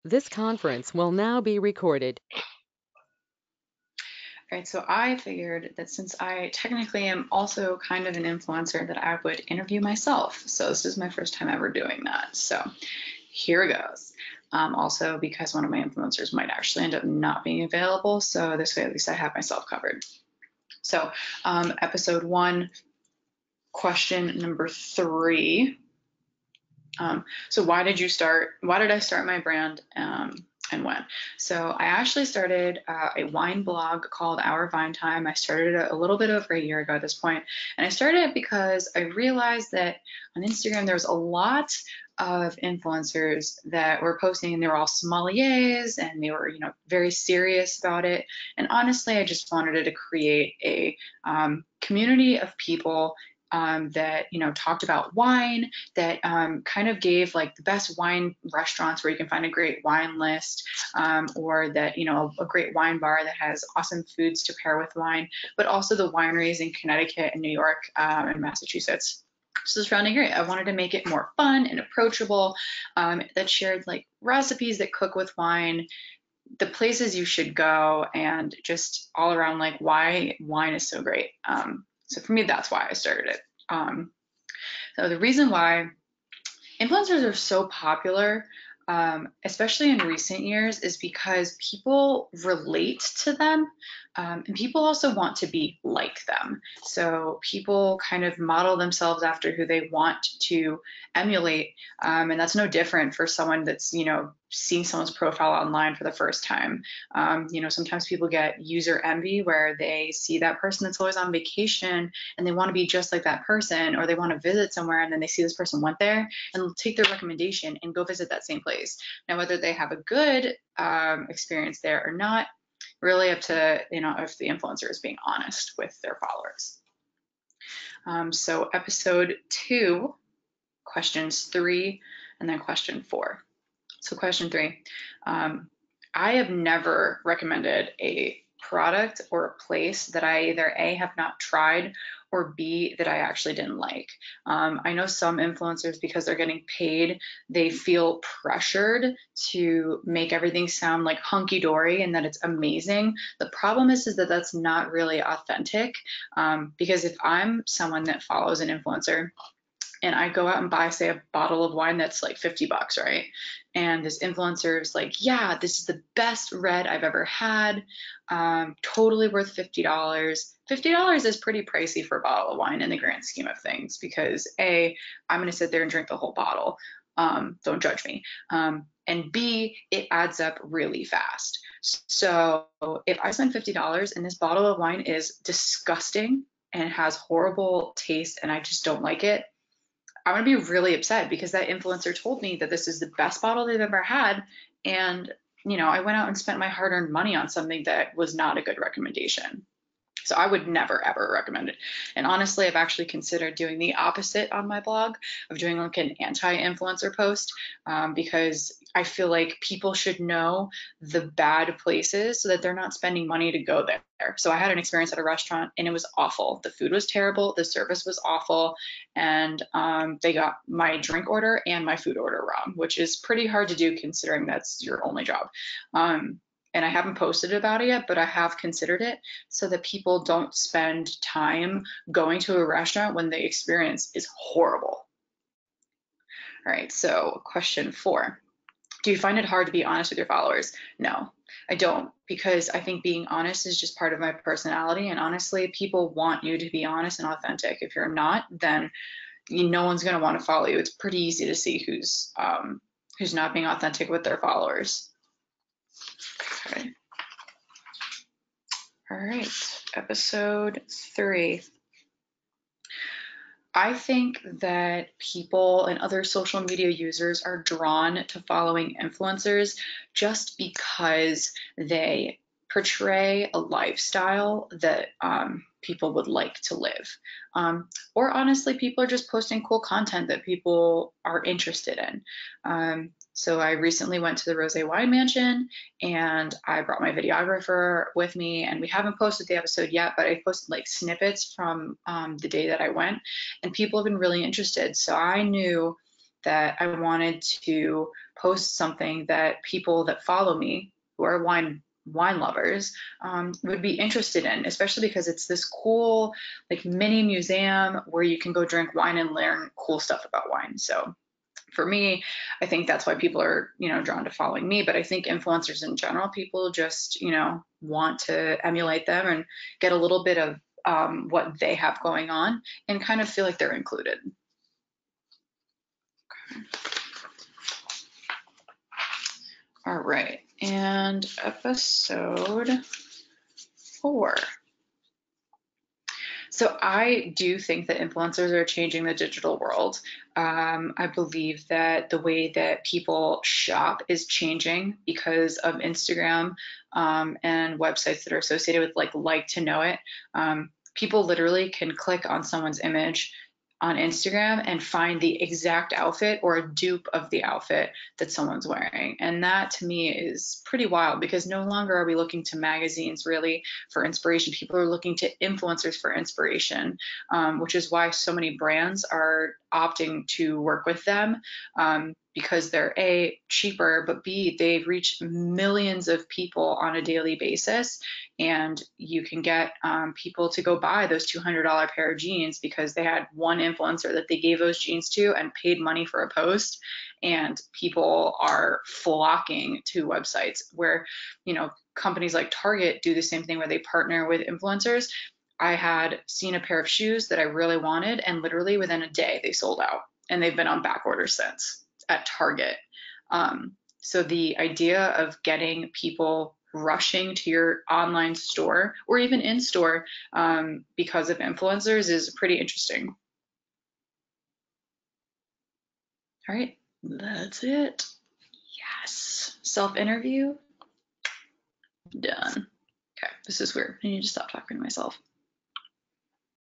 This conference will now be recorded. All right, so I figured that since I technically am also kind of an influencer, that I would interview myself. So this is my first time ever doing that. So here it goes. Also, because one of my influencers might actually end up not being available, so this way at least I have myself covered. So, episode 1, question number 3. So why did you start? Why did I start my brand? And when. So I actually started a wine blog called Our Vine Time. I started it a little bit over a year ago at this point, and I started it because I realized that on Instagram there was a lot of influencers that were posting, and they were all sommeliers, and they were, very serious about it. And honestly, I just wanted to create a community of people that talked about wine, that kind of gave like the best wine restaurants where you can find a great wine list, or that a great wine bar that has awesome foods to pair with wine, but also the wineries in Connecticut and New York and Massachusetts. So surrounding great. I wanted to make it more fun and approachable, that shared like recipes that cook with wine, the places you should go, and just all around like why wine is so great. So for me, that's why I started it. So the reason why influencers are so popular, especially in recent years, is because people relate to them, and people also want to be like them. So people kind of model themselves after who they want to emulate, and that's no different for someone that's seeing someone's profile online for the first time. Sometimes people get user envy where they see that person that's always on vacation and they want to be just like that person, or they want to visit somewhere and then they see this person went there and take their recommendation and go visit that same place. Now, whether they have a good experience there or not, really up to if the influencer is being honest with their followers. So episode 2, questions 3, and then question 4. So question 3, I have never recommended a product or a place that I either A, have not tried, or B, that I actually didn't like. I know some influencers, because they're getting paid, they feel pressured to make everything sound like hunky dory and that it's amazing. The problem is that that's not really authentic, because if I'm someone that follows an influencer and I go out and buy, say, a bottle of wine that's like $50, right? And this influencer is like, yeah, this is the best red I've ever had, totally worth $50. $50 is pretty pricey for a bottle of wine in the grand scheme of things, because A, I'm going to sit there and drink the whole bottle. Don't judge me. And B, it adds up really fast. So if I spend $50 and this bottle of wine is disgusting and has horrible taste and I just don't like it, I'm gonna be really upset because that influencer told me that this is the best bottle they've ever had. And, I went out and spent my hard earned money on something that was not a good recommendation. So I would never ever recommend it. And honestly, I've actually considered doing the opposite on my blog, of doing like an anti-influencer post, because I feel like people should know the bad places so that they're not spending money to go there. So I had an experience at a restaurant and it was awful. The food was terrible, the service was awful, and they got my drink order and my food order wrong, which is pretty hard to do considering that's your only job. And I haven't posted about it yet, but I have considered it so that people don't spend time going to a restaurant when the experience is horrible. All right, so question 4. Do you find it hard to be honest with your followers? No, I don't, because I think being honest is just part of my personality. And honestly, people want you to be honest and authentic. If you're not, then no one's going to want to follow you. It's pretty easy to see who's not being authentic with their followers. Okay. All right, episode 3. I think that people and other social media users are drawn to following influencers just because they portray a lifestyle that people would like to live. Or honestly, people are just posting cool content that people are interested in. So I recently went to the Rose Wine Mansion and I brought my videographer with me, and we haven't posted the episode yet, but I posted like snippets from the day that I went, and people have been really interested. So I knew that I wanted to post something that people that follow me who are wine lovers would be interested in, especially because it's this cool like mini museum where you can go drink wine and learn cool stuff about wine. So for me, I think that's why people are, drawn to following me. But I think influencers in general, people just, want to emulate them and get a little bit of what they have going on and kind of feel like they're included. All right, and episode 4. So I do think that influencers are changing the digital world. I believe that the way that people shop is changing because of Instagram and websites that are associated with like to know it. People literally can click on someone's image on Instagram and find the exact outfit or a dupe of the outfit that someone's wearing. And that to me is pretty wild because no longer are we looking to magazines really for inspiration. People are looking to influencers for inspiration, which is why so many brands are opting to work with them because they're A, cheaper, but B, they reach millions of people on a daily basis. And you can get people to go buy those $200 pair of jeans because they had one influencer that they gave those jeans to and paid money for a post. And people are flocking to websites where, companies like Target do the same thing where they partner with influencers. I had seen a pair of shoes that I really wanted, and literally within a day they sold out, and they've been on back order since at Target. So the idea of getting people rushing to your online store or even in store because of influencers is pretty interesting. All right, that's it. Yes, self-interview, done. Okay, this is weird. I need to stop talking to myself.